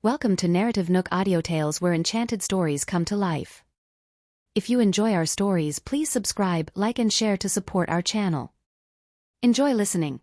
Welcome to NarrativeNook audio tales where enchanted stories come to life. If you enjoy our stories, please subscribe, like and share to support our channel. Enjoy listening.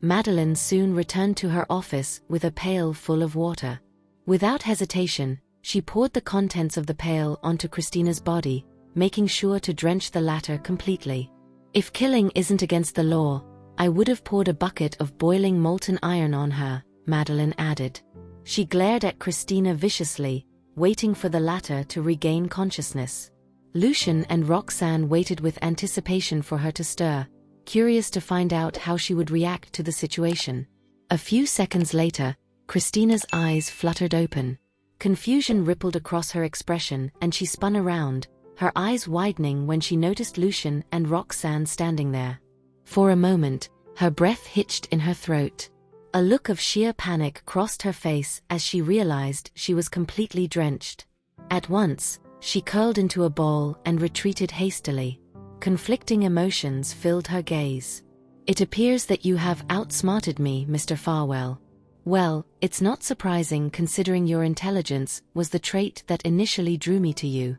Madeline soon returned to her office with a pail full of water. Without hesitation, she poured the contents of the pail onto Christina's body, making sure to drench the latter completely. "If killing isn't against the law, I would have poured a bucket of boiling molten iron on her," Madeline added. She glared at Christina viciously, waiting for the latter to regain consciousness. Lucian and Roxanne waited with anticipation for her to stir, curious to find out how she would react to the situation. A few seconds later, Christina's eyes fluttered open. Confusion rippled across her expression and she spun around, her eyes widening when she noticed Lucian and Roxanne standing there. For a moment, her breath hitched in her throat. A look of sheer panic crossed her face as she realized she was completely drenched. At once, she curled into a ball and retreated hastily. Conflicting emotions filled her gaze. "It appears that you have outsmarted me, Mr. Farwell. Well, it's not surprising considering your intelligence was the trait that initially drew me to you."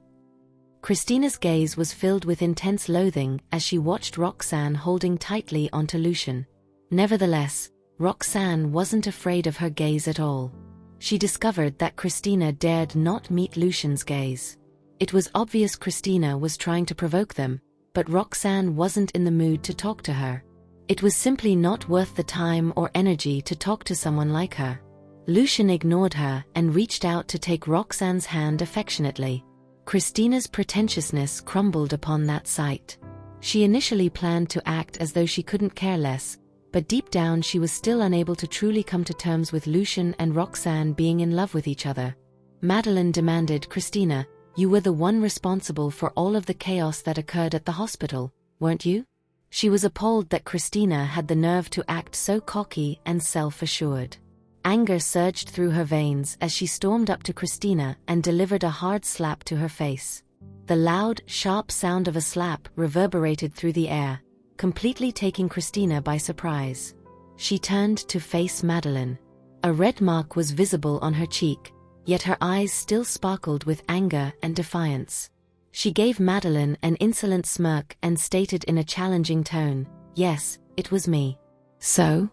Christina's gaze was filled with intense loathing as she watched Roxanne holding tightly onto Lucian. Nevertheless, Roxanne wasn't afraid of her gaze at all. She discovered that Christina dared not meet Lucian's gaze. It was obvious Christina was trying to provoke them, but Roxanne wasn't in the mood to talk to her. It was simply not worth the time or energy to talk to someone like her. Lucian ignored her and reached out to take Roxanne's hand affectionately. Christina's pretentiousness crumbled upon that sight. She initially planned to act as though she couldn't care less, but deep down she was still unable to truly come to terms with Lucian and Roxanne being in love with each other. Madeline demanded, "Christina, you were the one responsible for all of the chaos that occurred at the hospital, weren't you?" She was appalled that Christina had the nerve to act so cocky and self-assured. Anger surged through her veins as she stormed up to Christina and delivered a hard slap to her face. The loud, sharp sound of a slap reverberated through the air, completely taking Christina by surprise. She turned to face Madeline. A red mark was visible on her cheek, yet her eyes still sparkled with anger and defiance. She gave Madeline an insolent smirk and stated in a challenging tone, "Yes, it was me." "So?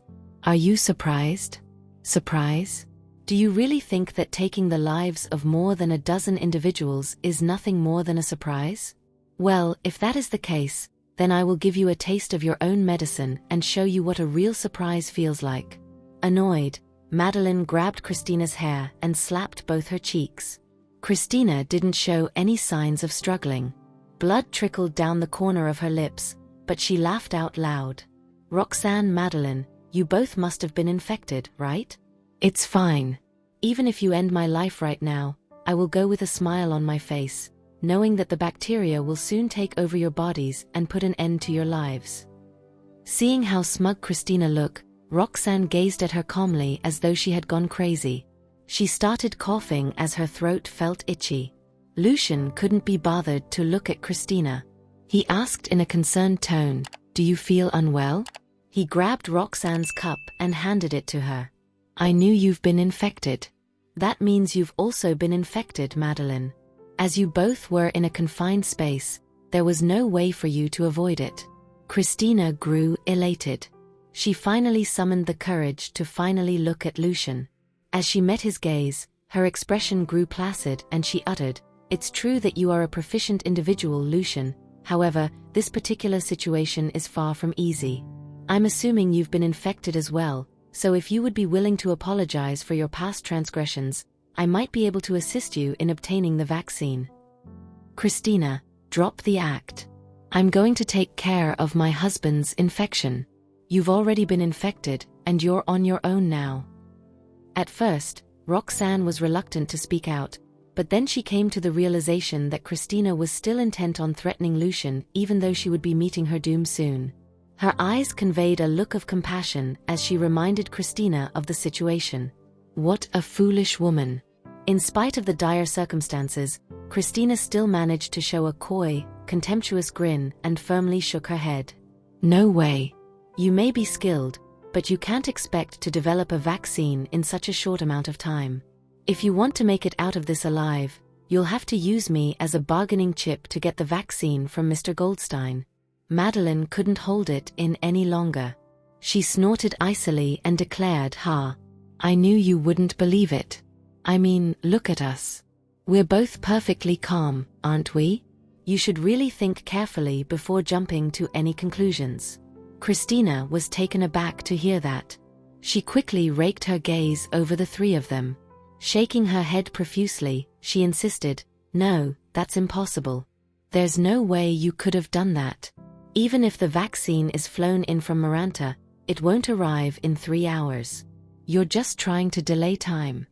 Are you surprised?" "Surprise? Do you really think that taking the lives of more than a dozen individuals is nothing more than a surprise? Well, if that is the case, then I will give you a taste of your own medicine and show you what a real surprise feels like." Annoyed, Madeline grabbed Christina's hair and slapped both her cheeks. Christina didn't show any signs of struggling. Blood trickled down the corner of her lips, but she laughed out loud. "Roxanne, Madeline, you both must have been infected, right? It's fine. Even if you end my life right now, I will go with a smile on my face, knowing that the bacteria will soon take over your bodies and put an end to your lives." Seeing how smug Christina looked, Roxanne gazed at her calmly as though she had gone crazy. She started coughing as her throat felt itchy. Lucian couldn't be bothered to look at Christina. He asked in a concerned tone, "Do you feel unwell?" He grabbed Roxanne's cup and handed it to her. "I knew you've been infected. That means you've also been infected, Madeline. As you both were in a confined space, there was no way for you to avoid it." Christina grew elated. She finally summoned the courage to finally look at Lucian. As she met his gaze, her expression grew placid and she uttered, "It's true that you are a proficient individual, Lucian. However, this particular situation is far from easy. I'm assuming you've been infected as well, so if you would be willing to apologize for your past transgressions, I might be able to assist you in obtaining the vaccine." "Christina, drop the act. I'm going to take care of my husband's infection. You've already been infected, and you're on your own now." At first, Roxanne was reluctant to speak out, but then she came to the realization that Christina was still intent on threatening Lucian even though she would be meeting her doom soon. Her eyes conveyed a look of compassion as she reminded Christina of the situation. What a foolish woman. In spite of the dire circumstances, Christina still managed to show a coy, contemptuous grin and firmly shook her head. "No way. You may be skilled, but you can't expect to develop a vaccine in such a short amount of time. If you want to make it out of this alive, you'll have to use me as a bargaining chip to get the vaccine from Mr. Goldstein. Madeline couldn't hold it in any longer. She snorted icily and declared, "Ha! I knew you wouldn't believe it. I mean, look at us. We're both perfectly calm, aren't we? You should really think carefully before jumping to any conclusions." Christina was taken aback to hear that. She quickly raked her gaze over the three of them. Shaking her head profusely, she insisted, "No, that's impossible. There's no way you could have done that. Even if the vaccine is flown in from Maranta, it won't arrive in 3 hours. You're just trying to delay time."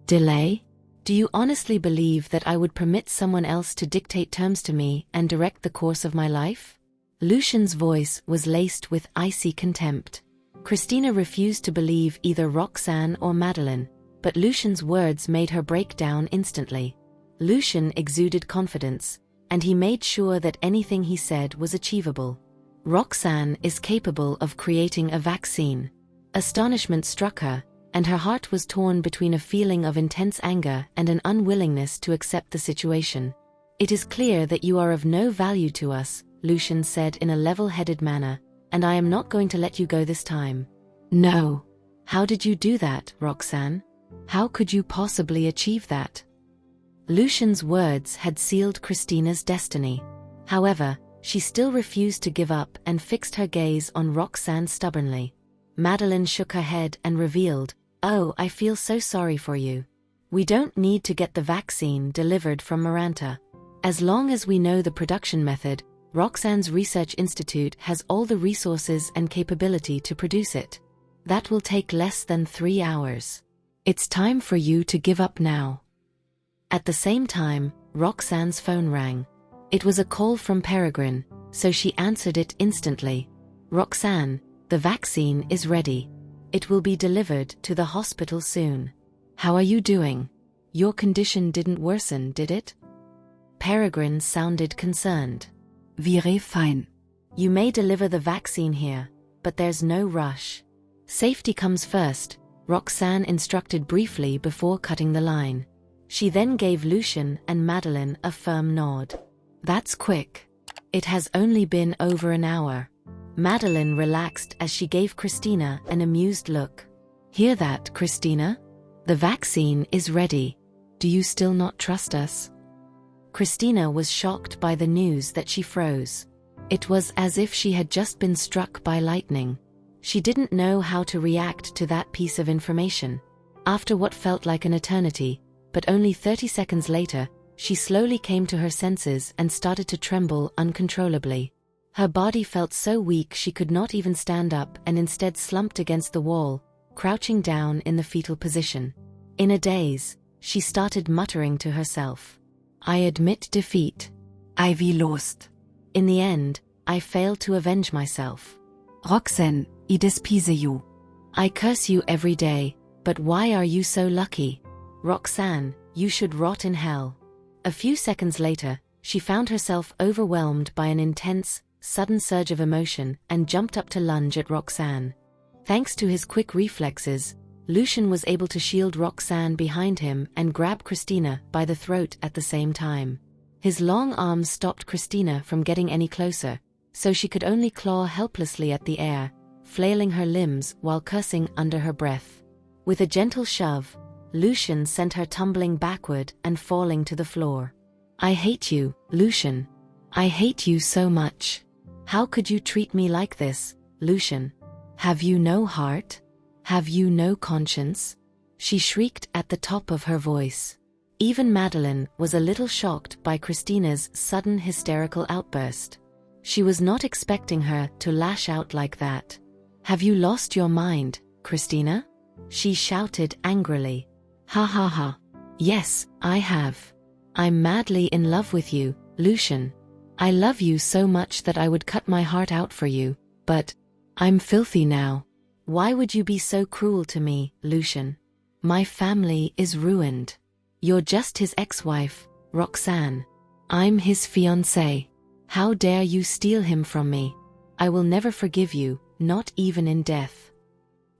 "Delay? Do you honestly believe that I would permit someone else to dictate terms to me and direct the course of my life?" Lucian's voice was laced with icy contempt. Christina refused to believe either Roxanne or Madeline, but Lucian's words made her break down instantly. Lucian exuded confidence, and he made sure that anything he said was achievable. "Roxanne is capable of creating a vaccine." Astonishment struck her, and her heart was torn between a feeling of intense anger and an unwillingness to accept the situation. "It is clear that you are of no value to us," Lucian said in a level-headed manner, "and I am not going to let you go this time." "No. How did you do that, Roxanne? How could you possibly achieve that?" Lucian's words had sealed Christina's destiny. However, she still refused to give up and fixed her gaze on Roxanne stubbornly. Madeline shook her head and revealed, "Oh, I feel so sorry for you. We don't need to get the vaccine delivered from Maranta. As long as we know the production method, Roxanne's research institute has all the resources and capability to produce it. That will take less than 3 hours. It's time for you to give up now." At the same time, Roxanne's phone rang. It was a call from Peregrine, so she answered it instantly. "Roxanne, the vaccine is ready. It will be delivered to the hospital soon. How are you doing? Your condition didn't worsen, did it?" Peregrine sounded concerned. "Wäre fein. "You may deliver the vaccine here, but there's no rush. Safety comes first," Roxanne instructed briefly before cutting the line. She then gave Lucian and Madeline a firm nod. "That's quick. It has only been over an hour." Madeline relaxed as she gave Christina an amused look. "Hear that, Christina? The vaccine is ready. Do you still not trust us?" Christina was shocked by the news that she froze. It was as if she had just been struck by lightning. She didn't know how to react to that piece of information. After what felt like an eternity, but only 30 seconds later, she slowly came to her senses and started to tremble uncontrollably. Her body felt so weak she could not even stand up and instead slumped against the wall, crouching down in the fetal position. In a daze, she started muttering to herself, "I admit defeat. I will lost. In the end, I failed to avenge myself. Roxanne, I despise you. I curse you every day, but why are you so lucky? Roxanne, you should rot in hell." A few seconds later, she found herself overwhelmed by an intense, sudden surge of emotion and jumped up to lunge at Roxanne. Thanks to his quick reflexes, Lucian was able to shield Roxanne behind him and grab Christina by the throat at the same time. His long arms stopped Christina from getting any closer, so she could only claw helplessly at the air, flailing her limbs while cursing under her breath. With a gentle shove, Lucian sent her tumbling backward and falling to the floor. "I hate you, Lucian. I hate you so much. How could you treat me like this, Lucian? Have you no heart? Have you no conscience?" She shrieked at the top of her voice. Even Madeline was a little shocked by Christina's sudden hysterical outburst. She was not expecting her to lash out like that. "Have you lost your mind, Christina?" she shouted angrily. "Ha ha ha. Yes, I have. I'm madly in love with you, Lucian. I love you so much that I would cut my heart out for you, but I'm filthy now. Why would you be so cruel to me, Lucian? My family is ruined. You're just his ex-wife, Roxanne. I'm his fiancée. How dare you steal him from me? I will never forgive you, not even in death."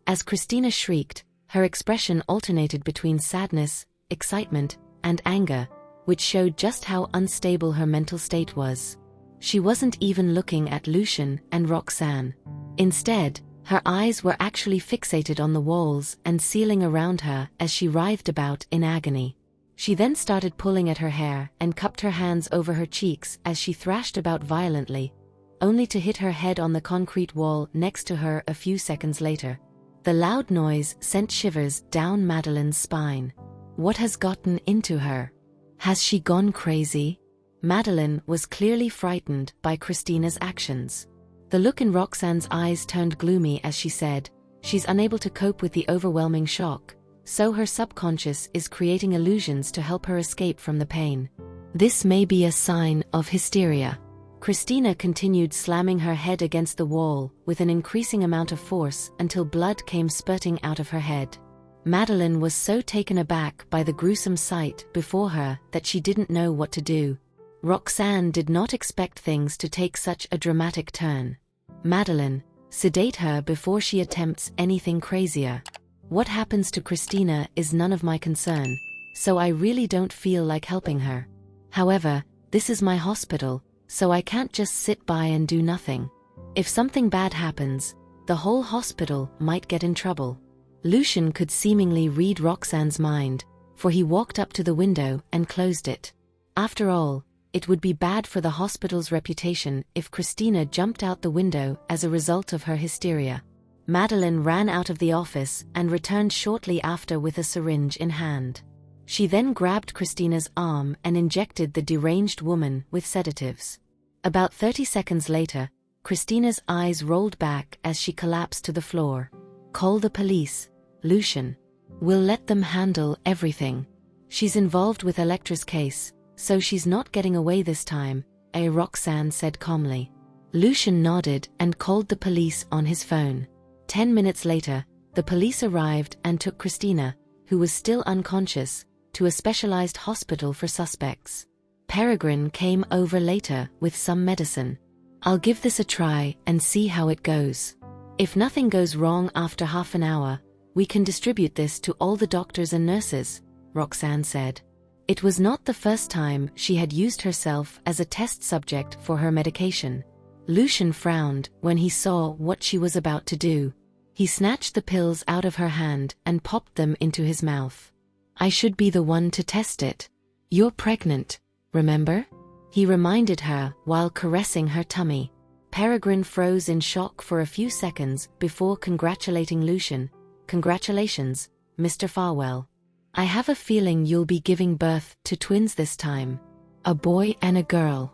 As Christina shrieked, Her expression alternated between sadness, excitement, and anger, which showed just how unstable her mental state was. She wasn't even looking at Lucian and Roxanne. Instead, her eyes were actually fixated on the walls and ceiling around her as she writhed about in agony. She then started pulling at her hair and cupped her hands over her cheeks as she thrashed about violently, only to hit her head on the concrete wall next to her a few seconds later. The loud noise sent shivers down Madeline's spine. What has gotten into her? Has she gone crazy? Madeline was clearly frightened by Christina's actions. The look in Roxanne's eyes turned gloomy as she said, "She's unable to cope with the overwhelming shock, so her subconscious is creating illusions to help her escape from the pain. This may be a sign of hysteria." Christina continued slamming her head against the wall with an increasing amount of force until blood came spurting out of her head. Madeline was so taken aback by the gruesome sight before her that she didn't know what to do. Roxanne did not expect things to take such a dramatic turn. "Madeline, sedate her before she attempts anything crazier. What happens to Christina is none of my concern, so I really don't feel like helping her. However, this is my hospital, so I can't just sit by and do nothing. If something bad happens, the whole hospital might get in trouble." Lucian could seemingly read Roxanne's mind, for he walked up to the window and closed it. After all, it would be bad for the hospital's reputation if Christina jumped out the window as a result of her hysteria. Madeline ran out of the office and returned shortly after with a syringe in hand. She then grabbed Christina's arm and injected the deranged woman with sedatives. About 30 seconds later, Christina's eyes rolled back as she collapsed to the floor. "Call the police, Lucian. We'll let them handle everything. She's involved with Electra's case, so she's not getting away this time," Roxanne said calmly. Lucian nodded and called the police on his phone. 10 minutes later, the police arrived and took Christina, who was still unconscious, to a specialized hospital for suspects. Peregrine came over later with some medicine. "I'll give this a try and see how it goes. If nothing goes wrong after half an hour, we can distribute this to all the doctors and nurses," Roxanne said. It was not the first time she had used herself as a test subject for her medication. Lucian frowned when he saw what she was about to do. He snatched the pills out of her hand and popped them into his mouth. "I should be the one to test it. You're pregnant, remember?" he reminded her while caressing her tummy. Peregrine froze in shock for a few seconds before congratulating Lucian. "Congratulations, Mr. Farwell. I have a feeling you'll be giving birth to twins this time. A boy and a girl."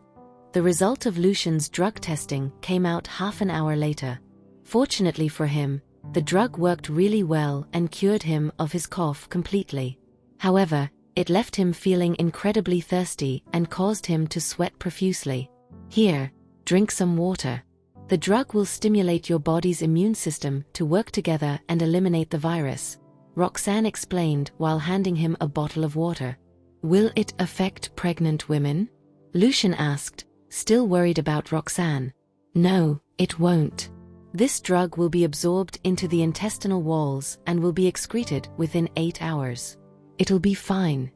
The result of Lucian's drug testing came out half an hour later. Fortunately for him, the drug worked really well and cured him of his cough completely. However, it left him feeling incredibly thirsty and caused him to sweat profusely. "Here, drink some water. The drug will stimulate your body's immune system to work together and eliminate the virus," Roxanne explained while handing him a bottle of water. "Will it affect pregnant women?" Lucian asked, still worried about Roxanne. "No, it won't. This drug will be absorbed into the intestinal walls and will be excreted within 8 hours. It'll be fine,"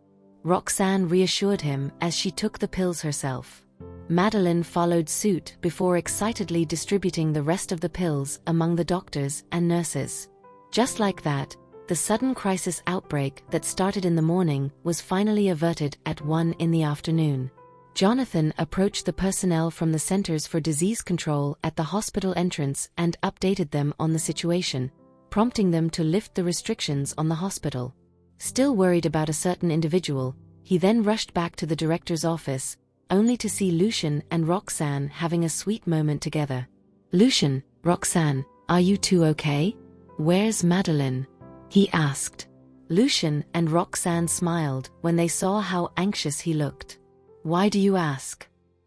Roxanne reassured him as she took the pills herself. Madeline followed suit before excitedly distributing the rest of the pills among the doctors and nurses. Just like that, the sudden crisis outbreak that started in the morning was finally averted at 1 in the afternoon. Jonathan approached the personnel from the Centers for Disease Control at the hospital entrance and updated them on the situation, prompting them to lift the restrictions on the hospital. Still worried about a certain individual, he then rushed back to the director's office, only to see Lucian and Roxanne having a sweet moment together. "Lucian, Roxanne, are you two okay? Where's Madeline?" he asked. Lucian and Roxanne smiled when they saw how anxious he looked. "Why do you ask?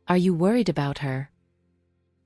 Are you worried about her?"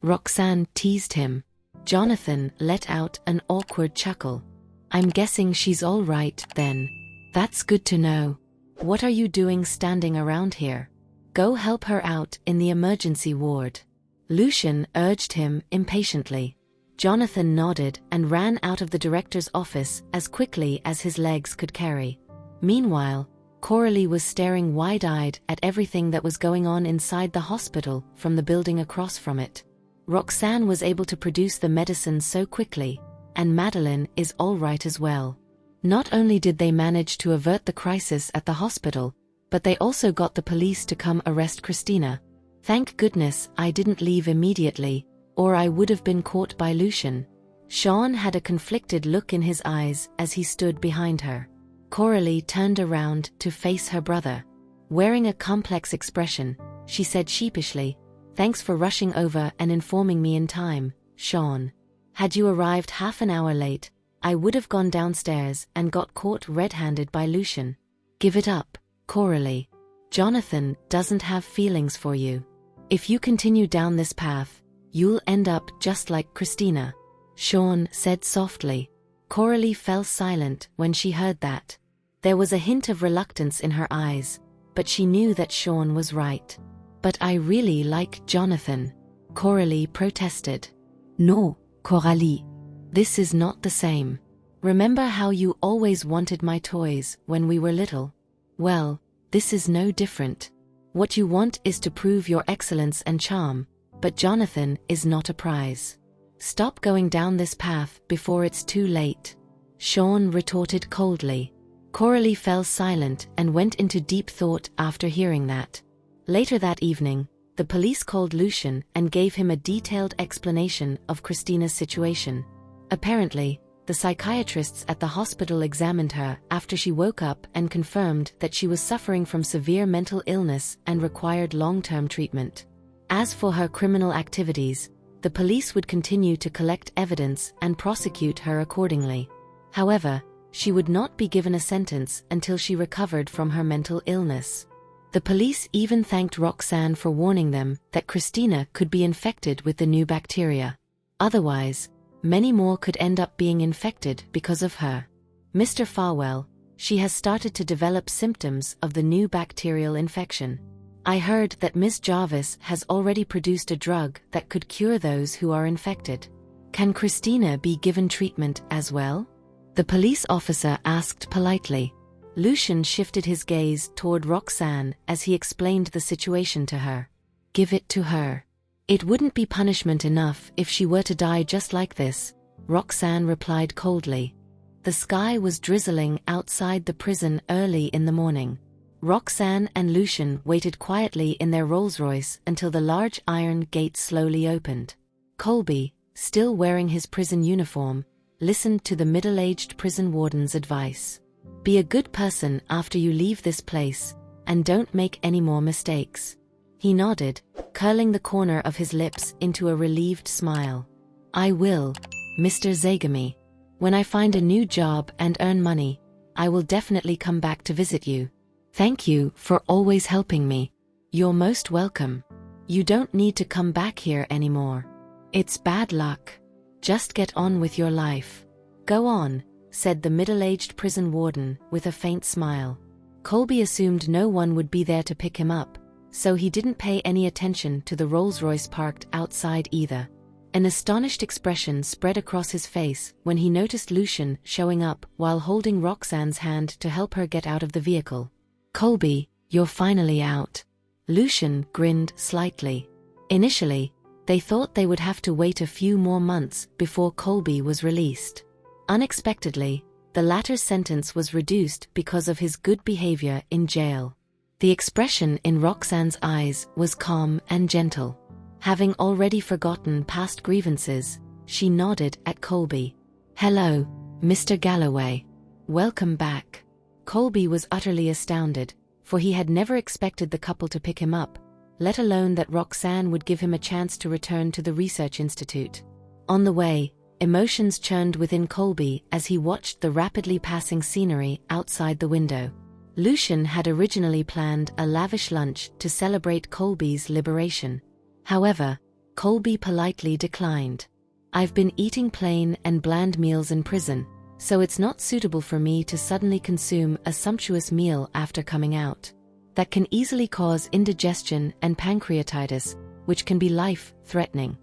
Roxanne teased him. Jonathan let out an awkward chuckle. "I'm guessing she's all right, then. That's good to know. What are you doing standing around here? Go help her out in the emergency ward," Lucian urged him impatiently. Jonathan nodded and ran out of the director's office as quickly as his legs could carry. Meanwhile, Coralie was staring wide-eyed at everything that was going on inside the hospital from the building across from it. Roxanne was able to produce the medicine so quickly, and Madeline is all right as well. Not only did they manage to avert the crisis at the hospital, but they also got the police to come arrest Christina. Thank goodness I didn't leave immediately, or I would have been caught by Lucian. Sean had a conflicted look in his eyes as he stood behind her. Coralie turned around to face her brother. Wearing a complex expression, she said sheepishly, "Thanks for rushing over and informing me in time, Sean. Had you arrived half an hour late, I would have gone downstairs and got caught red-handed by Lucian. Give it up, Coralie. Jonathan doesn't have feelings for you. If you continue down this path, you'll end up just like Christina," Sean said softly. Coralie fell silent when she heard that. There was a hint of reluctance in her eyes, but she knew that Sean was right. "But I really like Jonathan," Coralie protested. No, Coralie. "This is not the same. Remember how you always wanted my toys when we were little? Well, this is no different. What you want is to prove your excellence and charm, but Jonathan is not a prize. Stop going down this path before it's too late," Sean retorted coldly. Coralie fell silent and went into deep thought after hearing that. Later that evening, the police called Lucian and gave him a detailed explanation of Christina's situation. Apparently, the psychiatrists at the hospital examined her after she woke up and confirmed that she was suffering from severe mental illness and required long-term treatment. As for her criminal activities, the police would continue to collect evidence and prosecute her accordingly. However, she would not be given a sentence until she recovered from her mental illness. The police even thanked Roxanne for warning them that Christina could be infected with the new bacteria. Otherwise, many more could end up being infected because of her. "Mr. Farwell, she has started to develop symptoms of the new bacterial infection. I heard that Miss Jarvis has already produced a drug that could cure those who are infected. Can Christina be given treatment as well?" the police officer asked politely. Lucian shifted his gaze toward Roxanne as he explained the situation to her. "Give it to her. It wouldn't be punishment enough if she were to die just like this," Roxanne replied coldly. The sky was drizzling outside the prison early in the morning. Roxanne and Lucian waited quietly in their Rolls-Royce until the large iron gate slowly opened. Colby, still wearing his prison uniform, listened to the middle-aged prison warden's advice. "Be a good person after you leave this place, and don't make any more mistakes." He nodded, curling the corner of his lips into a relieved smile. "I will, Mr. Zagami. When I find a new job and earn money, I will definitely come back to visit you. Thank you for always helping me." "You're most welcome. You don't need to come back here anymore. It's bad luck. Just get on with your life." "Go on," said the middle-aged prison warden with a faint smile. Colby assumed no one would be there to pick him up, so he didn't pay any attention to the Rolls-Royce parked outside either. An astonished expression spread across his face when he noticed Lucian showing up while holding Roxanne's hand to help her get out of the vehicle. "Colby, you're finally out." Lucian grinned slightly. Initially, they thought they would have to wait a few more months before Colby was released. Unexpectedly, the latter's sentence was reduced because of his good behavior in jail. The expression in Roxanne's eyes was calm and gentle. Having already forgotten past grievances, she nodded at Colby. "Hello, Mr. Galloway. Welcome back." Colby was utterly astounded, for he had never expected the couple to pick him up, let alone that Roxanne would give him a chance to return to the research institute. On the way, emotions churned within Colby as he watched the rapidly passing scenery outside the window. Lucian had originally planned a lavish lunch to celebrate Colby's liberation. However, Colby politely declined. "I've been eating plain and bland meals in prison, so it's not suitable for me to suddenly consume a sumptuous meal after coming out. That can easily cause indigestion and pancreatitis, which can be life-threatening."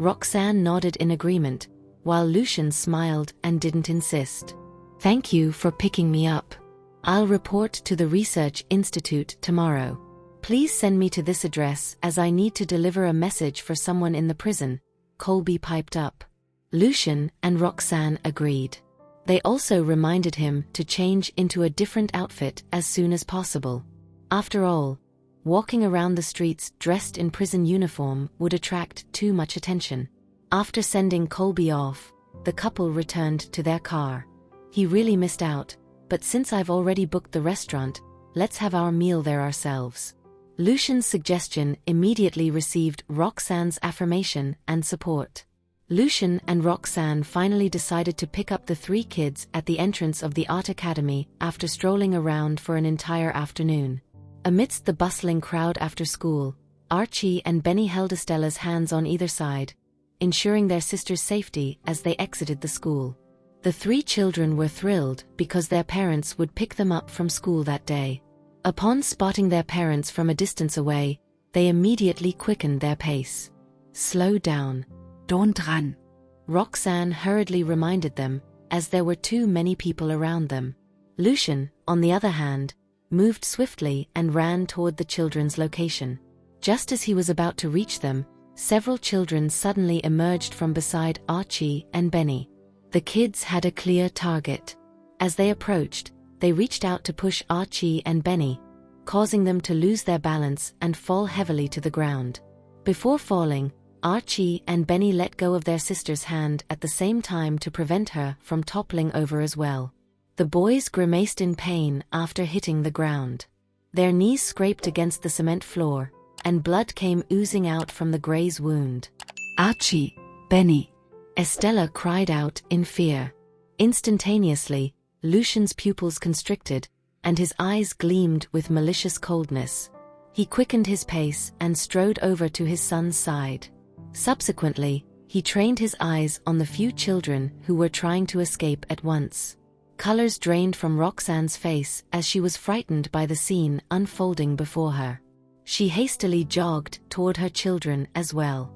Roxanne nodded in agreement, while Lucian smiled and didn't insist. "Thank you for picking me up. I'll report to the Research Institute tomorrow. Please send me to this address as I need to deliver a message for someone in the prison," Colby piped up. Lucian and Roxanne agreed. They also reminded him to change into a different outfit as soon as possible. After all, walking around the streets dressed in prison uniform would attract too much attention. After sending Colby off, the couple returned to their car. "He really missed out, but since I've already booked the restaurant, let's have our meal there ourselves." Lucian's suggestion immediately received Roxanne's affirmation and support. Lucian and Roxanne finally decided to pick up the three kids at the entrance of the art academy after strolling around for an entire afternoon. Amidst the bustling crowd after school, Archie and Benny held Estella's hands on either side, ensuring their sister's safety as they exited the school. The three children were thrilled because their parents would pick them up from school that day. Upon spotting their parents from a distance away, they immediately quickened their pace. "Slow down. Don't run." Roxanne hurriedly reminded them, as there were too many people around them. Lucian, on the other hand, moved swiftly and ran toward the children's location. Just as he was about to reach them, several children suddenly emerged from beside Archie and Benny. The kids had a clear target. As they approached, they reached out to push Archie and Benny, causing them to lose their balance and fall heavily to the ground. Before falling, Archie and Benny let go of their sister's hand at the same time to prevent her from toppling over as well. The boys grimaced in pain after hitting the ground. Their knees scraped against the cement floor, and blood came oozing out from the Grey's wound. "Archie, Benny." Estella cried out in fear. Instantaneously, Lucian's pupils constricted, and his eyes gleamed with malicious coldness. He quickened his pace and strode over to his son's side. Subsequently, he trained his eyes on the few children who were trying to escape at once. Colors drained from Roxanne's face as she was frightened by the scene unfolding before her. She hastily jogged toward her children as well.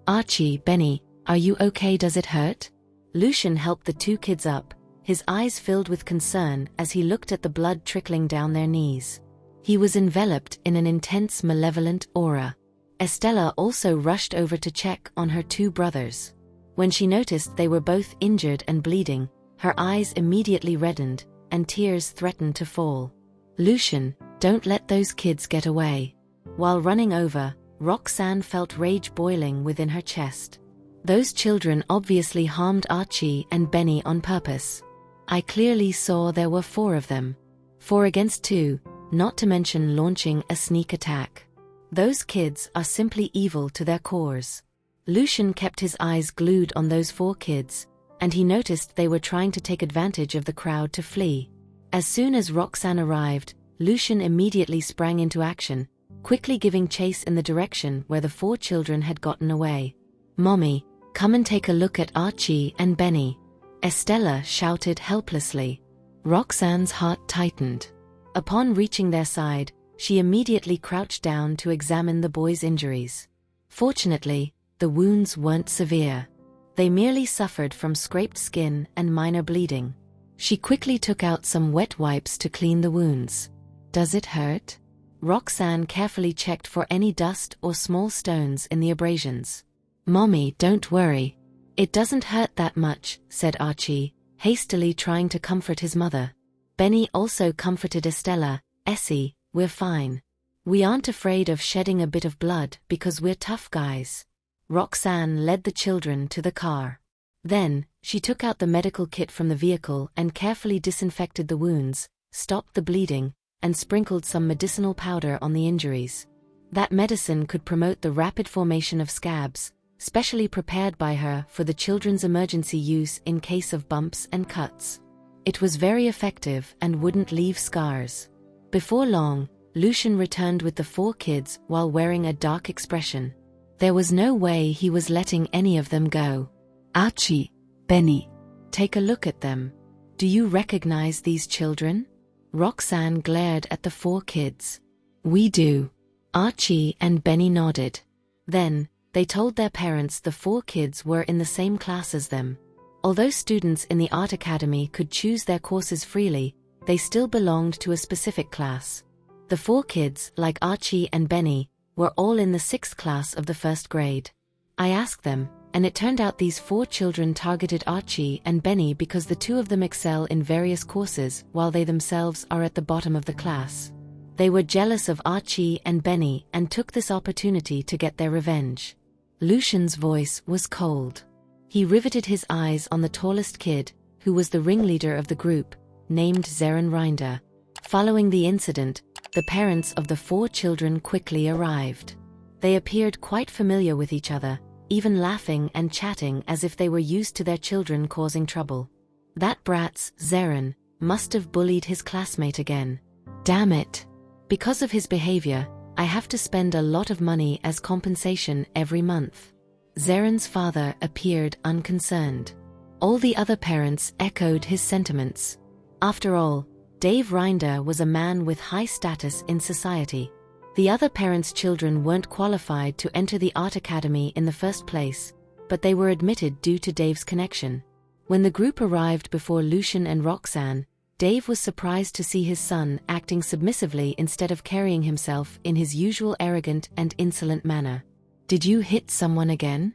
"Archie, Benny, are you okay? Does it hurt?" Lucian helped the two kids up, his eyes filled with concern as he looked at the blood trickling down their knees. He was enveloped in an intense malevolent aura. Estella also rushed over to check on her two brothers. When she noticed they were both injured and bleeding, her eyes immediately reddened, and tears threatened to fall. "Lucian, don't let those kids get away." While running over, Roxanne felt rage boiling within her chest. Those children obviously harmed Archie and Benny on purpose. I clearly saw there were 4 of them. 4 against 2, not to mention launching a sneak attack. Those kids are simply evil to their cores. Lucian kept his eyes glued on those 4 kids, and he noticed they were trying to take advantage of the crowd to flee. As soon as Roxanne arrived, Lucian immediately sprang into action, quickly giving chase in the direction where the 4 children had gotten away. "Mommy, come and take a look at Archie and Benny," Estella shouted helplessly. Roxanne's heart tightened. Upon reaching their side, she immediately crouched down to examine the boys' injuries. Fortunately, the wounds weren't severe. They merely suffered from scraped skin and minor bleeding. She quickly took out some wet wipes to clean the wounds. "Does it hurt?" Roxanne carefully checked for any dust or small stones in the abrasions. "Mommy, don't worry. It doesn't hurt that much," said Archie, hastily trying to comfort his mother. Benny also comforted Estella. "Essie, we're fine. We aren't afraid of shedding a bit of blood because we're tough guys." Roxanne led the children to the car. Then, she took out the medical kit from the vehicle and carefully disinfected the wounds, stopped the bleeding, and sprinkled some medicinal powder on the injuries. That medicine could promote the rapid formation of scabs, specially prepared by her for the children's emergency use in case of bumps and cuts. It was very effective and wouldn't leave scars. Before long, Lucian returned with the 4 kids while wearing a dark expression. There was no way he was letting any of them go. "Archie, Benny." "Take a look at them. Do you recognize these children?" Roxanne glared at the 4 kids. "We do." Archie and Benny nodded. Then, They told their parents the 4 kids were in the same class as them. Although students in the art academy could choose their courses freely, they still belonged to a specific class. The 4 kids, like Archie and Benny, were all in the 6th class of the 1st grade. I asked them, and it turned out these 4 children targeted Archie and Benny because the 2 of them excel in various courses while they themselves are at the bottom of the class. They were jealous of Archie and Benny and took this opportunity to get their revenge. Lucian's voice was cold. He riveted his eyes on the tallest kid, who was the ringleader of the group, named Zeren Rinder. Following the incident, the parents of the 4 children quickly arrived. They appeared quite familiar with each other, even laughing and chatting as if they were used to their children causing trouble. That brat's Zeren must have bullied his classmate again. Damn it! Because of his behavior, I have to spend a lot of money as compensation every month. Zeren's father appeared unconcerned. All the other parents echoed his sentiments. After all, Dave Rinder was a man with high status in society. The other parents' children weren't qualified to enter the art academy in the first place, but they were admitted due to Dave's connection. When the group arrived before Lucian and Roxanne, Dave was surprised to see his son acting submissively instead of carrying himself in his usual arrogant and insolent manner. "Did you hit someone again?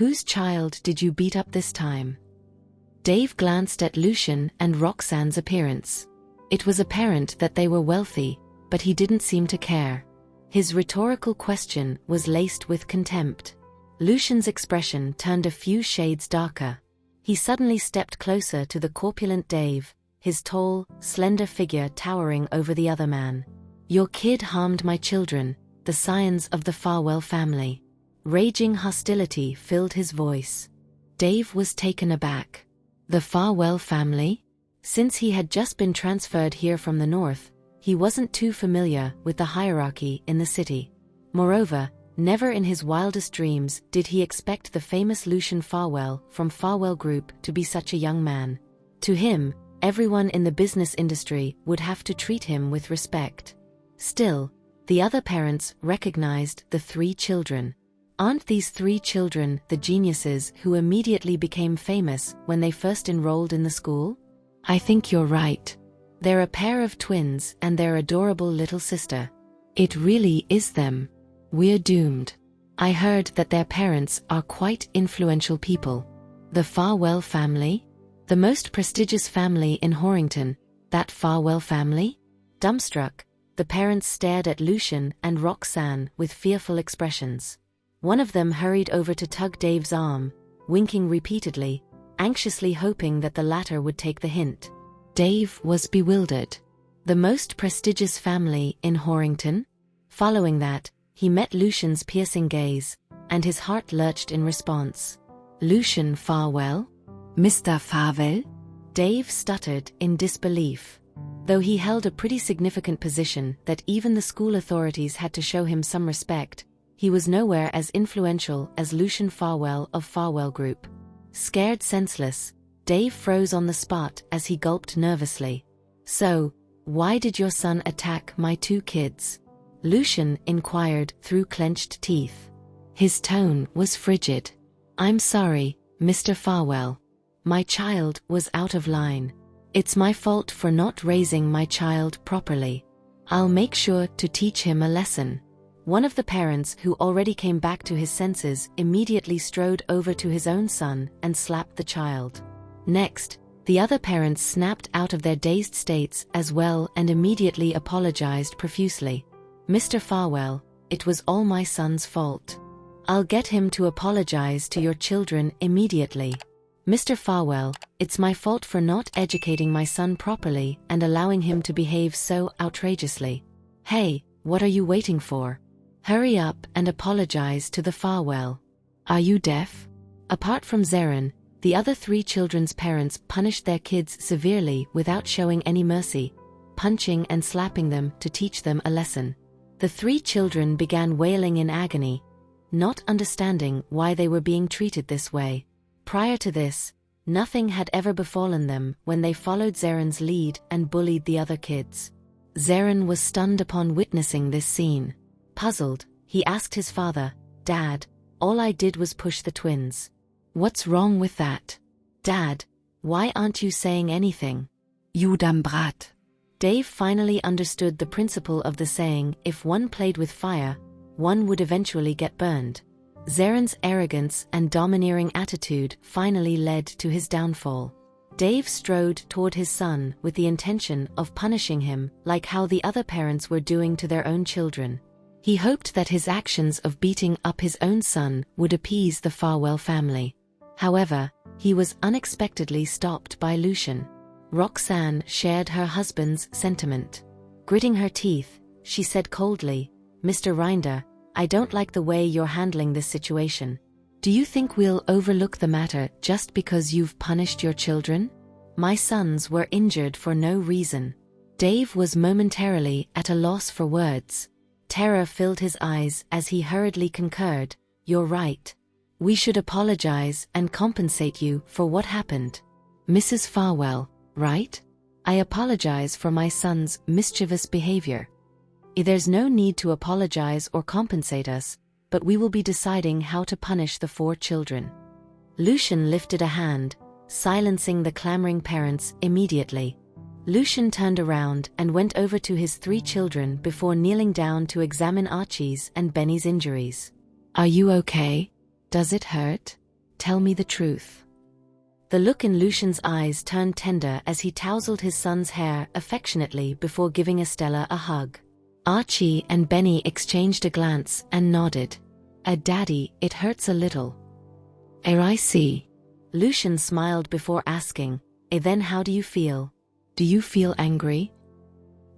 Whose child did you beat up this time?" Dave glanced at Lucian and Roxanne's appearance. It was apparent that they were wealthy, but he didn't seem to care. His rhetorical question was laced with contempt. Lucian's expression turned a few shades darker. He suddenly stepped closer to the corpulent Dave, his tall, slender figure towering over the other man. "Your kid harmed my children, the scions of the Farwell family." Raging hostility filled his voice. Dave was taken aback. The Farwell family? Since he had just been transferred here from the north, he wasn't too familiar with the hierarchy in the city. Moreover, never in his wildest dreams did he expect the famous Lucian Farwell from Farwell Group to be such a young man. To him, everyone in the business industry would have to treat him with respect. Still, the other parents recognized the 3 children. Aren't these 3 children the geniuses who immediately became famous when they first enrolled in the school? "I think you're right. They're a pair of twins and their adorable little sister. It really is them. We're doomed." I heard that their parents are quite influential people. The Farwell family? The most prestigious family in Horrington, that Farwell family? Dumbstruck, the parents stared at Lucian and Roxanne with fearful expressions. One of them hurried over to tug Dave's arm, winking repeatedly, anxiously hoping that the latter would take the hint. Dave was bewildered. The most prestigious family in Horrington? Following that, he met Lucian's piercing gaze, and his heart lurched in response. "Lucian Farwell? Mr. Farwell?" Dave stuttered in disbelief. Though he held a pretty significant position that even the school authorities had to show him some respect, he was nowhere as influential as Lucian Farwell of Farwell Group. Scared senseless, Dave froze on the spot as he gulped nervously. "So, why did your son attack my 2 kids?" Lucian inquired through clenched teeth. His tone was frigid. "I'm sorry, Mr. Farwell. My child was out of line. It's my fault for not raising my child properly. I'll make sure to teach him a lesson." One of the parents, who already came back to his senses, immediately strode over to his own son and slapped the child. Next, the other parents snapped out of their dazed states as well and immediately apologized profusely. "Mr. Farwell, it was all my son's fault. I'll get him to apologize to your children immediately. Mr. Farwell, it's my fault for not educating my son properly and allowing him to behave so outrageously. Hey, what are you waiting for? Hurry up and apologize to the Farwell. Are you deaf?" Apart from Zeren, the other 3 children's parents punished their kids severely without showing any mercy, punching and slapping them to teach them a lesson. The 3 children began wailing in agony, not understanding why they were being treated this way. Prior to this, nothing had ever befallen them when they followed Zeren's lead and bullied the other kids. Zeren was stunned upon witnessing this scene. Puzzled, he asked his father, "Dad, All I did was push the twins. What's wrong with that? Dad, why aren't you saying anything? You dumb brat. Dave finally understood the principle of the saying, if one played with fire, one would eventually get burned. Zaren's arrogance and domineering attitude finally led to his downfall. Dave strode toward his son with the intention of punishing him like how the other parents were doing to their own children. He hoped that his actions of beating up his own son would appease the Farwell family. However, he was unexpectedly stopped by Lucian. Roxanne shared her husband's sentiment. Gritting her teeth, she said coldly, "Mr. Rinder, I don't like the way you're handling this situation. Do you think we'll overlook the matter just because you've punished your children? My sons were injured for no reason." Dave was momentarily at a loss for words. Terror filled his eyes as he hurriedly concurred, "You're right. We should apologize and compensate you for what happened. Mrs. Farwell, right? I apologize for my son's mischievous behavior. There's no need to apologize or compensate us, but we will be deciding how to punish the 4 children." Lucian lifted a hand, silencing the clamoring parents immediately. Lucian turned around and went over to his 3 children before kneeling down to examine Archie's and Benny's injuries. "Are you okay? Does it hurt? Tell me the truth." The look in Lucian's eyes turned tender as he tousled his son's hair affectionately before giving Estella a hug. Archie and Benny exchanged a glance and nodded. Daddy, it hurts a little." I see." Lucian smiled before asking, "Then how do you feel? Do you feel angry?"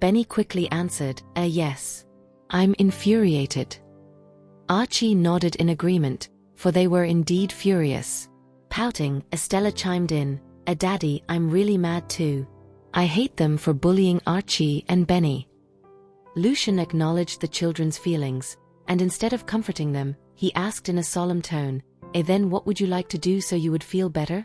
Benny quickly answered, Yes. I'm infuriated." Archie nodded in agreement, for they were indeed furious. Pouting, Estella chimed in, Daddy, I'm really mad too. I hate them for bullying Archie and Benny." Lucian acknowledged the children's feelings, and instead of comforting them, he asked in a solemn tone, Then what would you like to do so you would feel better?"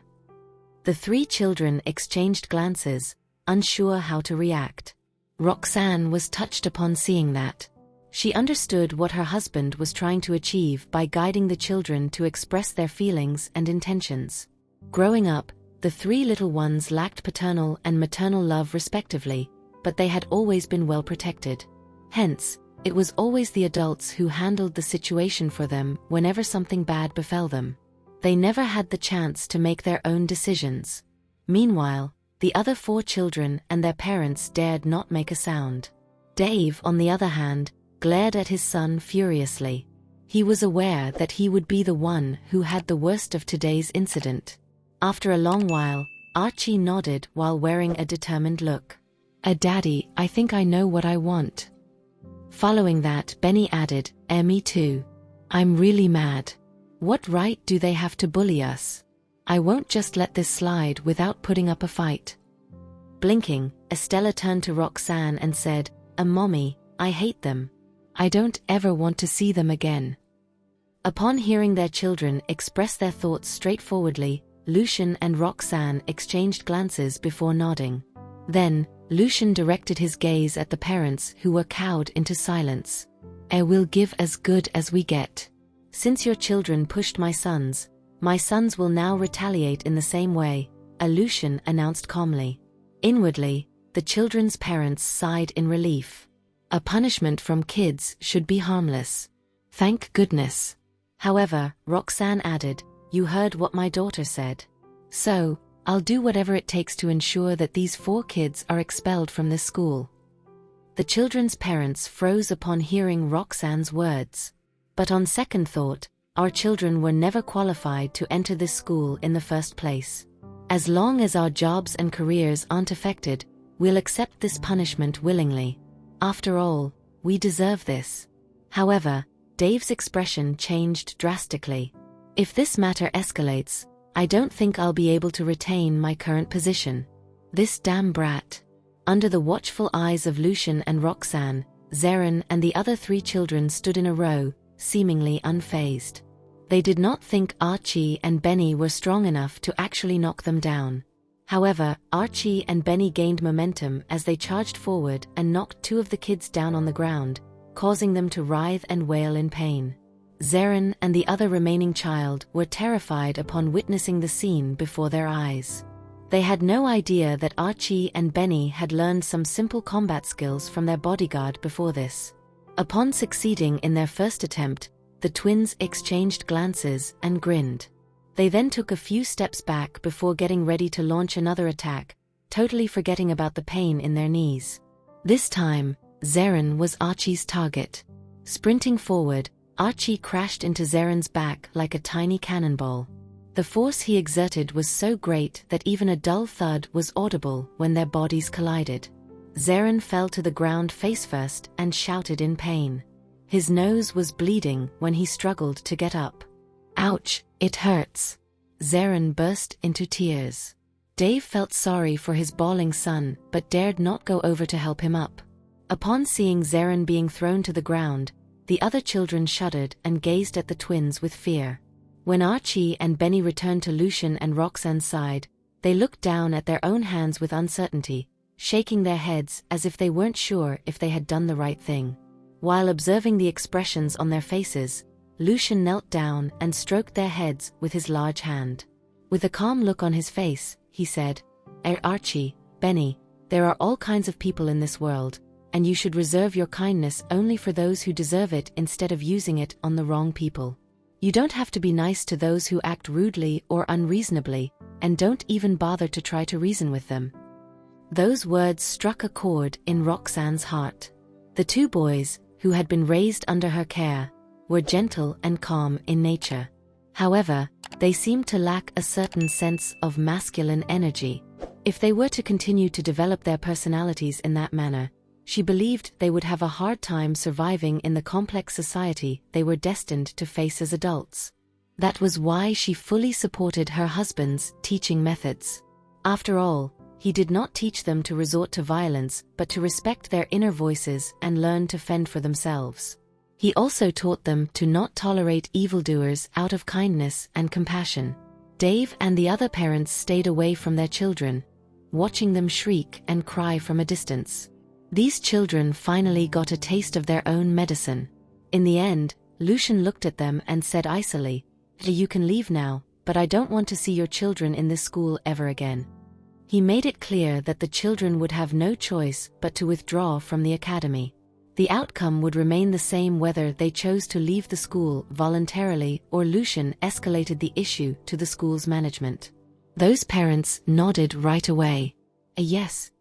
The 3 children exchanged glances, unsure how to react. Roxanne was touched upon seeing that. She understood what her husband was trying to achieve by guiding the children to express their feelings and intentions. Growing up, the 3 little ones lacked paternal and maternal love respectively, but they had always been well protected. Hence, it was always the adults who handled the situation for them whenever something bad befell them. They never had the chance to make their own decisions. Meanwhile, the other 4 children and their parents dared not make a sound. Dave, on the other hand, glared at his son furiously. He was aware that he would be the one who had the worst of today's incident. After a long while, Archie nodded while wearing a determined look. Daddy, I think I know what I want." Following that, Benny added, Me too. I'm really mad. What right do they have to bully us? I won't just let this slide without putting up a fight." Blinking, Estella turned to Roxanne and said, Mommy, I hate them. I don't ever want to see them again." Upon hearing their children express their thoughts straightforwardly, Lucian and Roxanne exchanged glances before nodding. Then, Lucian directed his gaze at the parents who were cowed into silence. "I will give as good as we get. Since your children pushed my sons will now retaliate in the same way," Lucian announced calmly. Inwardly, the children's parents sighed in relief. A punishment from kids should be harmless. Thank goodness. However, Roxanne added, "You heard what my daughter said. So, I'll do whatever it takes to ensure that these 4 kids are expelled from this school." The children's parents froze upon hearing Roxanne's words. But on second thought, our children were never qualified to enter this school in the first place. As long as our jobs and careers aren't affected, we'll accept this punishment willingly. After all, we deserve this. However, Dave's expression changed drastically. If this matter escalates, I don't think I'll be able to retain my current position. This damn brat. Under the watchful eyes of Lucian and Roxanne, Zaren and the other 3 children stood in a row, seemingly unfazed. They did not think Archie and Benny were strong enough to actually knock them down. However, Archie and Benny gained momentum as they charged forward and knocked 2 of the kids down on the ground, causing them to writhe and wail in pain. Zarin and the other remaining child were terrified upon witnessing the scene before their eyes. They had no idea that Archie and Benny had learned some simple combat skills from their bodyguard before this. Upon succeeding in their first attempt, the twins exchanged glances and grinned. They then took a few steps back before getting ready to launch another attack, totally forgetting about the pain in their knees. This time, Zarin was Archie's target. Sprinting forward, Archie crashed into Zarin's back like a tiny cannonball. The force he exerted was so great that even a dull thud was audible when their bodies collided. Zarin fell to the ground face first and shouted in pain. His nose was bleeding when he struggled to get up. "Ouch, it hurts." Zarin burst into tears. Dave felt sorry for his bawling son but dared not go over to help him up. Upon seeing Zarin being thrown to the ground, the other children shuddered and gazed at the twins with fear. When Archie and Benny returned to Lucian and Roxanne's side, they looked down at their own hands with uncertainty, shaking their heads as if they weren't sure if they had done the right thing. While observing the expressions on their faces, Lucian knelt down and stroked their heads with his large hand. With a calm look on his face, he said, Archie, Benny, there are all kinds of people in this world, and you should reserve your kindness only for those who deserve it instead of using it on the wrong people. You don't have to be nice to those who act rudely or unreasonably, and don't even bother to try to reason with them." Those words struck a chord in Roxanne's heart. The two boys, who had been raised under her care, were gentle and calm in nature. However, they seemed to lack a certain sense of masculine energy. If they were to continue to develop their personalities in that manner, she believed they would have a hard time surviving in the complex society they were destined to face as adults. That was why she fully supported her husband's teaching methods. After all, he did not teach them to resort to violence but to respect their inner voices and learn to fend for themselves. He also taught them to not tolerate evildoers out of kindness and compassion. Dave and the other parents stayed away from their children, watching them shriek and cry from a distance. These children finally got a taste of their own medicine. In the end, Lucian looked at them and said icily, "You can leave now, but I don't want to see your children in this school ever again." He made it clear that the children would have no choice but to withdraw from the academy. The outcome would remain the same whether they chose to leave the school voluntarily or Lucian escalated the issue to the school's management. Those parents nodded right away. Yes,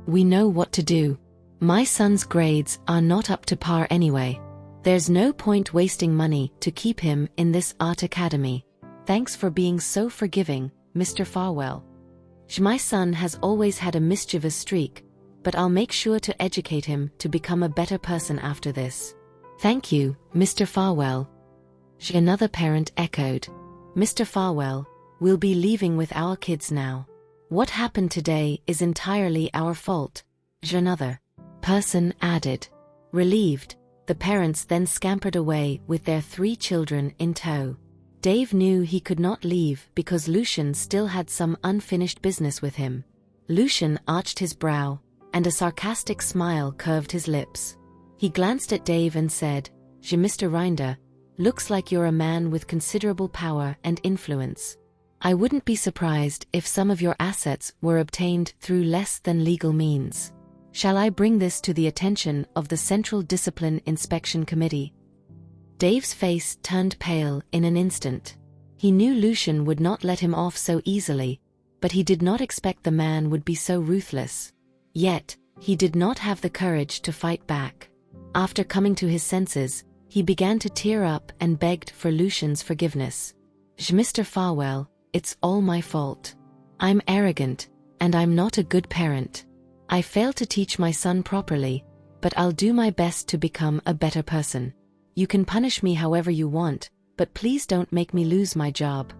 we know what to do. My son's grades are not up to par anyway. There's no point wasting money to keep him in this art academy. Thanks for being so forgiving, Mr. Farwell. My son has always had a mischievous streak, but I'll make sure to educate him to become a better person after this. Thank you, Mr. Farwell. Another parent echoed. Mr. Farwell, we'll be leaving with our kids now. What happened today is entirely our fault, another person added. Relieved, the parents then scampered away with their 3 children in tow. Dave knew he could not leave because Lucian still had some unfinished business with him. Lucian arched his brow, and a sarcastic smile curved his lips. He glanced at Dave and said, Mr. Rinder, looks like you're a man with considerable power and influence. I wouldn't be surprised if some of your assets were obtained through less than legal means. Shall I bring this to the attention of the Central Discipline Inspection Committee? Dave's face turned pale in an instant. He knew Lucian would not let him off so easily, but he did not expect the man would be so ruthless. Yet, he did not have the courage to fight back. After coming to his senses, he began to tear up and begged for Lucian's forgiveness. Mr. Farwell, it's all my fault. I'm arrogant, and I'm not a good parent. I failed to teach my son properly, but I'll do my best to become a better person. You can punish me however you want, but please don't make me lose my job.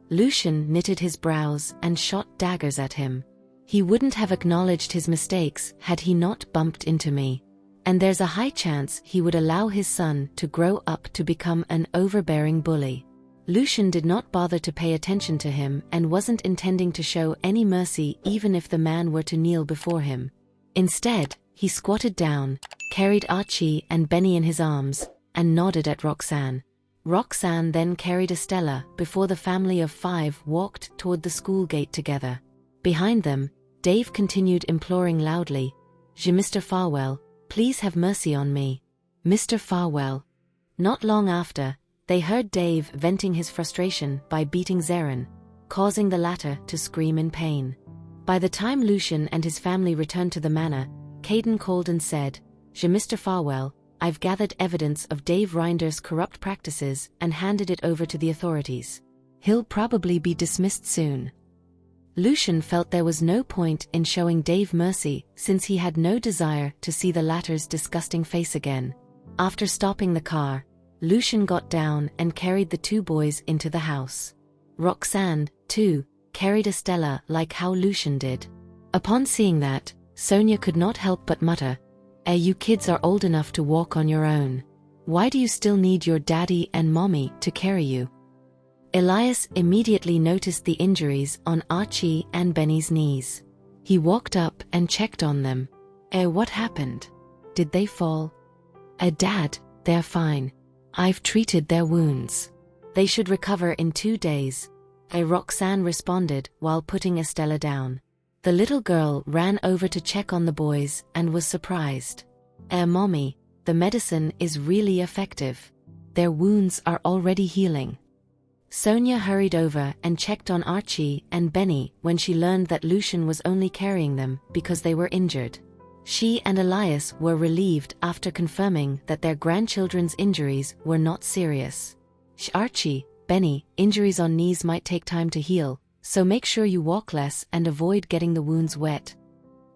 Lucian knitted his brows and shot daggers at him. He wouldn't have acknowledged his mistakes had he not bumped into me. And there's a high chance he would allow his son to grow up to become an overbearing bully. Lucian did not bother to pay attention to him and wasn't intending to show any mercy even if the man were to kneel before him. Instead, he squatted down, carried Archie and Benny in his arms, and nodded at Roxanne. Roxanne then carried Estella before the family of 5 walked toward the school gate together. Behind them, Dave continued imploring loudly, Mr. Farwell, please have mercy on me. Mr. Farwell. Not long after, they heard Dave venting his frustration by beating Zarin, causing the latter to scream in pain. By the time Lucian and his family returned to the manor, Caden called and said, Mr. Farwell, I've gathered evidence of Dave Rinder's corrupt practices and handed it over to the authorities. He'll probably be dismissed soon. Lucian felt there was no point in showing Dave mercy since he had no desire to see the latter's disgusting face again. After stopping the car, Lucian got down and carried the 2 boys into the house. Roxanne, too, carried Estella like how Lucian did. Upon seeing that, Sonia could not help but mutter, you kids are old enough to walk on your own. Why do you still need your daddy and mommy to carry you? Elias immediately noticed the injuries on Archie and Benny's knees. He walked up and checked on them. What happened? Did they fall? Dad, they're fine. I've treated their wounds. They should recover in 2 days. Roxanne responded while putting Estella down. The little girl ran over to check on the boys and was surprised. Mommy, the medicine is really effective. Their wounds are already healing. Sonia hurried over and checked on Archie and Benny when she learned that Lucian was only carrying them because they were injured. She and Elias were relieved after confirming that their grandchildren's injuries were not serious. Archie, Benny, injuries on knees might take time to heal, so make sure you walk less and avoid getting the wounds wet.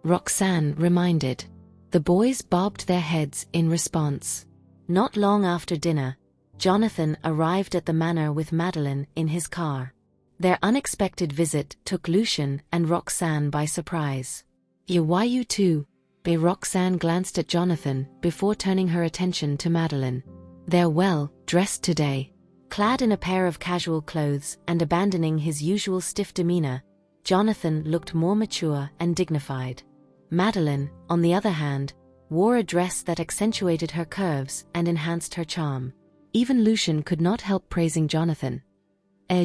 Roxanne reminded. The boys bobbed their heads in response. Not long after dinner, Jonathan arrived at the manor with Madeline in his car. Their unexpected visit took Lucian and Roxanne by surprise. Why you two? Roxanne glanced at Jonathan before turning her attention to Madeline. They're well dressed today. Clad in a pair of casual clothes and abandoning his usual stiff demeanor, Jonathan looked more mature and dignified. Madeline, on the other hand, wore a dress that accentuated her curves and enhanced her charm. Even Lucian could not help praising Jonathan.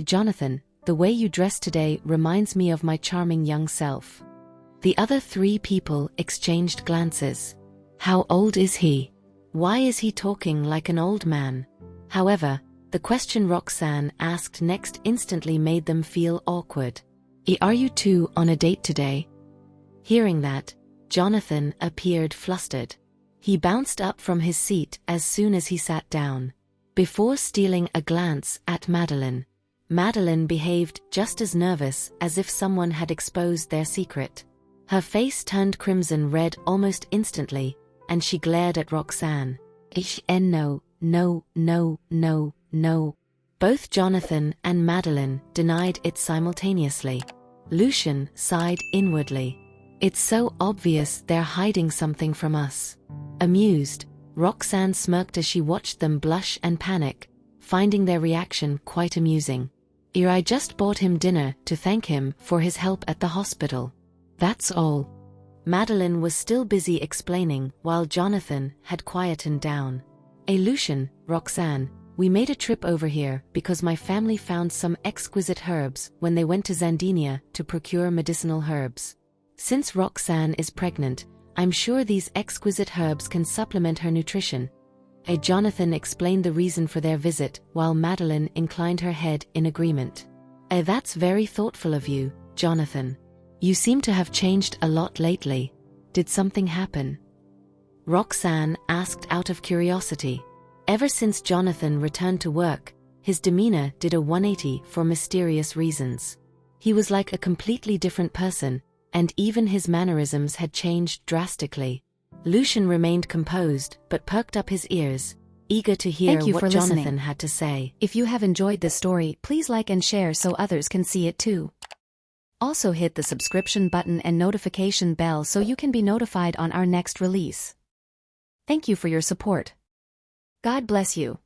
Jonathan, the way you dress today reminds me of my charming young self. The other 3 people exchanged glances. How old is he? Why is he talking like an old man? However, the question Roxanne asked next instantly made them feel awkward. Are you two on a date today? Hearing that, Jonathan appeared flustered. He bounced up from his seat as soon as he sat down. Before stealing a glance at Madeline, Madeline behaved just as nervous as if someone had exposed their secret. Her face turned crimson red almost instantly, and she glared at Roxanne. No. Both Jonathan and Madeline denied it simultaneously. Lucian sighed inwardly. It's so obvious they're hiding something from us. Amused, Roxanne smirked as she watched them blush and panic, finding their reaction quite amusing. I just bought him dinner to thank him for his help at the hospital. That's all. Madeline was still busy explaining while Jonathan had quietened down. Lucian, Roxanne, we made a trip over here because my family found some exquisite herbs when they went to Zandinia to procure medicinal herbs. Since Roxanne is pregnant, I'm sure these exquisite herbs can supplement her nutrition. Jonathan explained the reason for their visit while Madeline inclined her head in agreement. That's very thoughtful of you, Jonathan. You seem to have changed a lot lately. Did something happen? Roxanne asked out of curiosity. Ever since Jonathan returned to work, his demeanor did a 180 for mysterious reasons. He was like a completely different person, and even his mannerisms had changed drastically. Lucian remained composed but perked up his ears, eager to hear what Jonathan had to say. If you have enjoyed this story, please like and share so others can see it too. Also hit the subscription button and notification bell so you can be notified on our next release. Thank you for your support. God bless you.